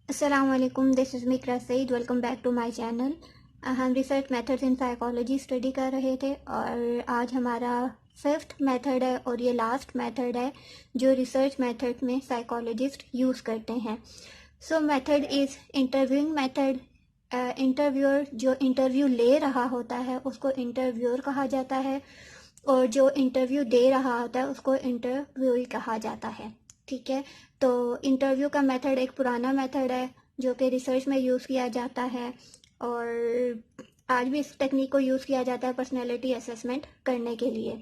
अस्सलामुअलैकुम, this is Mikra Saeed. Welcome back to my channel. हम research methods in psychology study कर रहे थे और आज हमारा फिफ्थ मेथड है और ये लास्ट मेथड है जो रिसर्च मेथड में साइकोलॉजिस्ट यूज़ करते हैं। सो method is interviewing method. Interviewer जो इंटरव्यू ले रहा होता है उसको इंटरव्यूअर कहा जाता है और जो इंटरव्यू दे रहा होता है उसको इंटरव्यूई कहा जाता है। ठीक है, तो इंटरव्यू का मेथड एक पुराना मेथड है जो कि रिसर्च में यूज़ किया जाता है और आज भी इस टेक्निक को यूज़ किया जाता है पर्सनैलिटी असेसमेंट करने के लिए।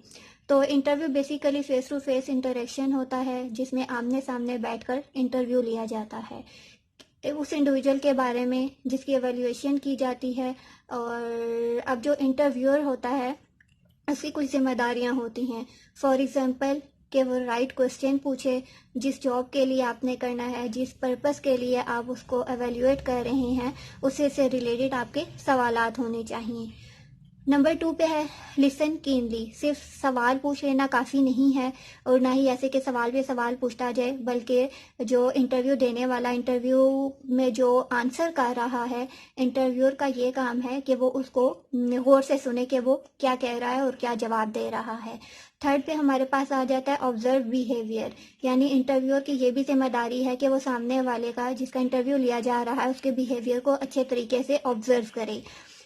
तो interview basically face to face interaction होता है जिसमें आमने सामने बैठकर इंटरव्यू लिया जाता है उस इंडिविजुअल के बारे में जिसकी एवेल्यूएशन की जाती है। और अब जो इंटरव्यूअर होता है उसकी कुछ जिम्मेदारियां होती हैं। फॉर एग्जांपल कि वो राइट क्वेश्चन पूछे जिस जॉब के लिए आपने करना है, जिस पर्पस के लिए आप उसको एवेल्यूएट कर रहे हैं, उससे से रिलेटेड आपके सवालात होने चाहिए। नंबर 2 पे है लिसन कीनली। सिर्फ सवाल पूछ लेना काफ़ी नहीं है और ना ही ऐसे कि सवाल पे सवाल पूछता जाए, बल्कि जो इंटरव्यू देने वाला इंटरव्यू में जो आंसर कर रहा है, इंटरव्यूअर का ये काम है कि वो उसको गौर से सुने कि वो क्या कह रहा है और क्या जवाब दे रहा है। थर्ड पे हमारे पास आ जाता है ऑब्जर्व बिहेवियर, यानी इंटरव्यूअर की ये भी जिम्मेदारी है कि वो सामने वाले का जिसका इंटरव्यू लिया जा रहा है उसके बिहेवियर को अच्छे तरीके से ऑब्जर्व करे।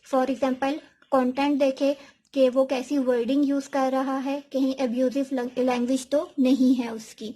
फॉर एग्जाम्पल कंटेंट देखे कि वो कैसी वर्डिंग यूज़ कर रहा है, कहीं एब्यूजिव लैंग्वेज तो नहीं है उसकी।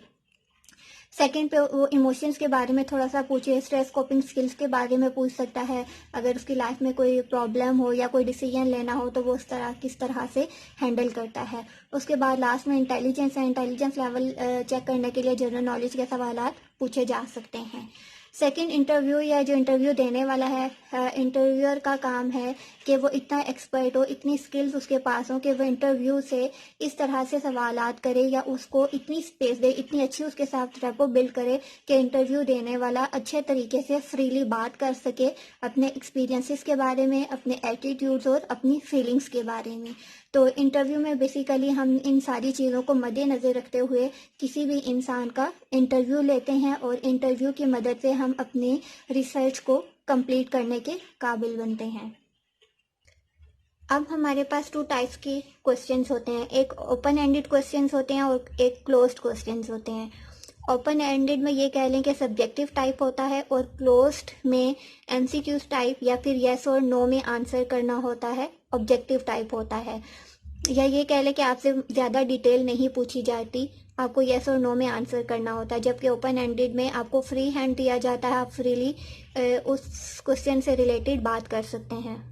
सेकंड पे वो इमोशंस के बारे में थोड़ा सा पूछे, स्ट्रेस कोपिंग स्किल्स के बारे में पूछ सकता है। अगर उसकी लाइफ में कोई प्रॉब्लम हो या कोई डिसीजन लेना हो तो वो उस तरह किस तरह से हैंडल करता है। उसके बाद लास्ट में इंटेलिजेंस है। इंटेलिजेंस लेवल चेक करने के लिए जनरल नॉलेज के सवाल पूछे जा सकते हैं। सेकंड, इंटरव्यू या जो इंटरव्यू देने वाला है, इंटरव्यूअर का काम है कि वो इतना एक्सपर्ट हो, इतनी स्किल्स उसके पास हो कि वो इंटरव्यू से इस तरह से सवालात करे या उसको इतनी स्पेस दे, इतनी अच्छी उसके साथ रेपो बिल्ड करे कि इंटरव्यू देने वाला अच्छे तरीके से फ्रीली बात कर सके अपने एक्सपीरियंसेस के बारे में, अपने एटीट्यूड्स और अपनी फीलिंग्स के बारे में। तो इंटरव्यू में बेसिकली हम इन सारी चीज़ों को मद्देनज़र रखते हुए किसी भी इंसान का इंटरव्यू लेते हैं और इंटरव्यू की मदद से हम अपने रिसर्च को कंप्लीट करने के काबिल बनते हैं। अब हमारे पास 2 टाइप्स की क्वेश्चंस होते हैं, एक ओपन एंडेड क्वेश्चंस होते हैं और एक क्लोज्ड क्वेश्चंस होते हैं। ओपन एंडेड में ये कह लें कि सब्जेक्टिव टाइप होता है और क्लोज्ड में एमसीक्यूज टाइप या फिर यस और नो में आंसर करना होता है, ऑब्जेक्टिव टाइप होता है। या ये कह लें कि आपसे ज़्यादा डिटेल नहीं पूछी जाती, आपको यस और नो में आंसर करना होता है। जबकि ओपन एंडेड में आपको फ्री हैंड दिया जाता है, आप फ्रीली उस क्वेश्चन से रिलेटेड बात कर सकते हैं।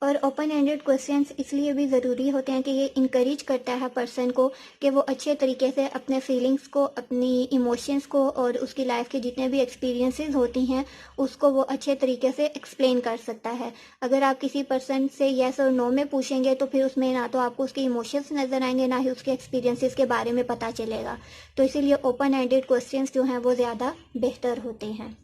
और ओपन एंडेड क्वेश्चंस इसलिए भी ज़रूरी होते हैं कि ये इनकरेज करता है पर्सन को कि वो अच्छे तरीके से अपने फीलिंग्स को, अपनी इमोशंस को और उसकी लाइफ के जितने भी एक्सपीरियंसेस होती हैं उसको वो अच्छे तरीके से एक्सप्लेन कर सकता है। अगर आप किसी पर्सन से येस और नो में पूछेंगे तो फिर उसमें ना तो आपको उसके इमोशंस नज़र आएंगे, ना ही उसके एक्सपीरियंसेस के बारे में पता चलेगा। तो इसीलिए ओपन एंडेड क्वेश्चंस जो हैं वो ज़्यादा बेहतर होते हैं।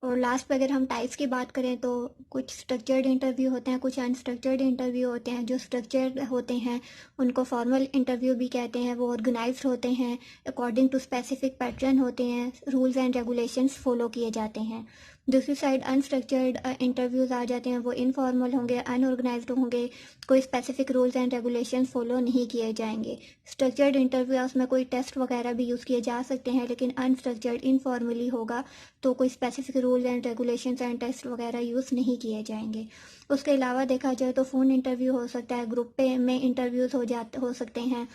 और लास्ट पे अगर हम टाइप्स की बात करें तो कुछ स्ट्रक्चर्ड इंटरव्यू होते हैं, कुछ अनस्ट्रक्चर्ड इंटरव्यू होते हैं। जो स्ट्रक्चर्ड होते हैं उनको फॉर्मल इंटरव्यू भी कहते हैं, वो ऑर्गेनाइज्ड होते हैं, अकॉर्डिंग टू स्पेसिफिक पैटर्न होते हैं, रूल्स एंड रेगुलेशंस फॉलो किए जाते हैं। दूसरी साइड अनस्ट्रक्चर्ड इंटरव्यूज़ आ जाते हैं, वो इनफॉर्मल होंगे, अनऑर्गेनाइज्ड होंगे, कोई specific rules and regulations follow नहीं किए जाएंगे। स्ट्रक्चर्ड इंटरव्यू है उसमें कोई टेस्ट वगैरह भी यूज़ किए जा सकते हैं, लेकिन अनस्ट्रक्चर्ड इनफॉर्मली होगा तो कोई specific rule and regulations and test वगैरह यूज़ नहीं किए जाएंगे। उसके अलावा देखा जाए तो फ़ोन इंटरव्यू हो सकता है, ग्रुप पे में इंटरव्यूज़ हो सकते हैं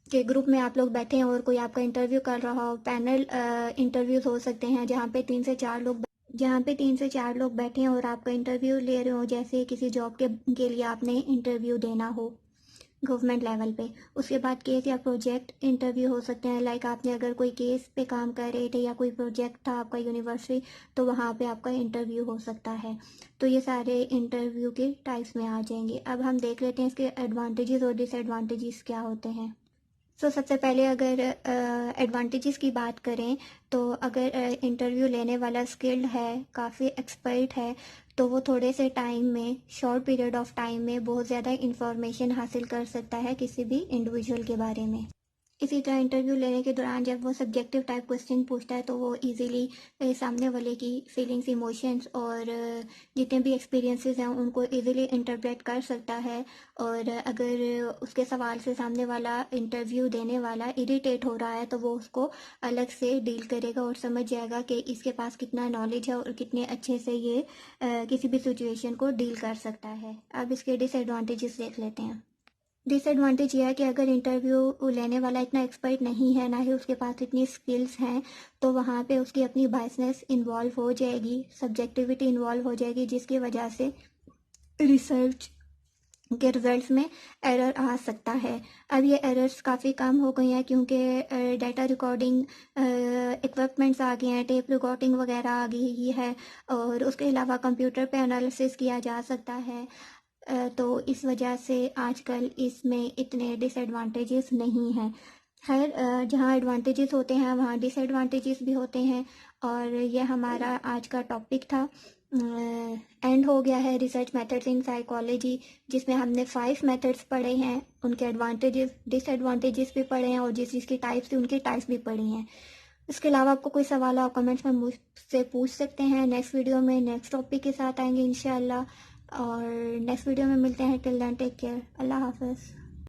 कि ग्रुप में आप लोग बैठे हैं और कोई आपका इंटरव्यू कर रहा हो। पैनल इंटरव्यूज़ हो सकते हैं जहाँ पे 3 से 4 लोग बैठे हैं और आपका इंटरव्यू ले रहे हो, जैसे किसी जॉब के लिए आपने इंटरव्यू देना हो गवर्नमेंट लेवल पे। उसके बाद केस या प्रोजेक्ट इंटरव्यू हो सकते हैं, लाइक आपने अगर कोई केस पे काम कर रहे थे या कोई प्रोजेक्ट था आपका यूनिवर्सिटी, तो वहाँ पे आपका इंटरव्यू हो सकता है। तो ये सारे इंटरव्यू के टाइप्स में आ जाएंगे। अब हम देख लेते हैं इसके एडवांटेजेस और डिसएडवांटेजेस क्या होते हैं। सबसे पहले अगर एडवांटेजेस की बात करें तो अगर इंटरव्यू लेने वाला स्किल्ड है, काफ़ी एक्सपर्ट है, तो वो थोड़े से टाइम में, शॉर्ट पीरियड ऑफ टाइम में बहुत ज़्यादा इंफॉर्मेशन हासिल कर सकता है किसी भी इंडिविजुअल के बारे में। इसी तरह इंटरव्यू लेने के दौरान जब वो सब्जेक्टिव टाइप क्वेश्चन पूछता है तो वो इजीली सामने वाले की फीलिंग्स, इमोशंस और जितने भी एक्सपीरियंसेस हैं उनको इजीली इंटरप्रेट कर सकता है। और अगर उसके सवाल से सामने वाला इंटरव्यू देने वाला इरिटेट हो रहा है तो वो उसको अलग से डील करेगा और समझ जाएगा कि इसके पास कितना नॉलेज है और कितने अच्छे से ये किसी भी सिचुएशन को डील कर सकता है। अब इसके डिसएडवांटेजेस देख लेते हैं। डिसएडवांटेज यह है कि अगर इंटरव्यू लेने वाला इतना एक्सपर्ट नहीं है, ना ही उसके पास इतनी स्किल्स हैं, तो वहाँ पे उसकी अपनी बायसनेस इन्वॉल्व हो जाएगी, सब्जेक्टिविटी इन्वॉल्व हो जाएगी, जिसकी वजह से रिसर्च के रिजल्ट्स में एरर आ सकता है। अब ये एरर्स काफ़ी कम हो गई हैं क्योंकि डाटा रिकॉर्डिंग इक्विपमेंट्स आ गए हैं, टेप रिकॉर्डिंग वगैरह आ गई है और उसके अलावा कंप्यूटर पे एनालिसिस किया जा सकता है। तो इस वजह से आजकल इसमें इतने डिसएडवांटेजेस नहीं हैं। खैर, जहाँ एडवांटेजेस होते हैं वहाँ डिसएडवांटेजेस भी होते हैं। और यह हमारा आज का टॉपिक था। एंड हो गया है रिसर्च मेथड्स इन साइकोलॉजी, जिसमें हमने 5 मेथड्स पढ़े हैं, उनके एडवांटेजेस डिसएडवांटेजेस भी पढ़े हैं और जिस जिसकी टाइप्स थी उनकी टाइप्स भी पढ़ी हैं। इसके अलावा आपको कोई सवाल हो कमेंट्स में मुझसे पूछ सकते हैं। नेक्स्ट वीडियो में नेक्स्ट टॉपिक के साथ आएंगे इंशाल्लाह। और नेक्स्ट वीडियो में मिलते हैं। Till then take care. अल्लाह हाफ़िज़।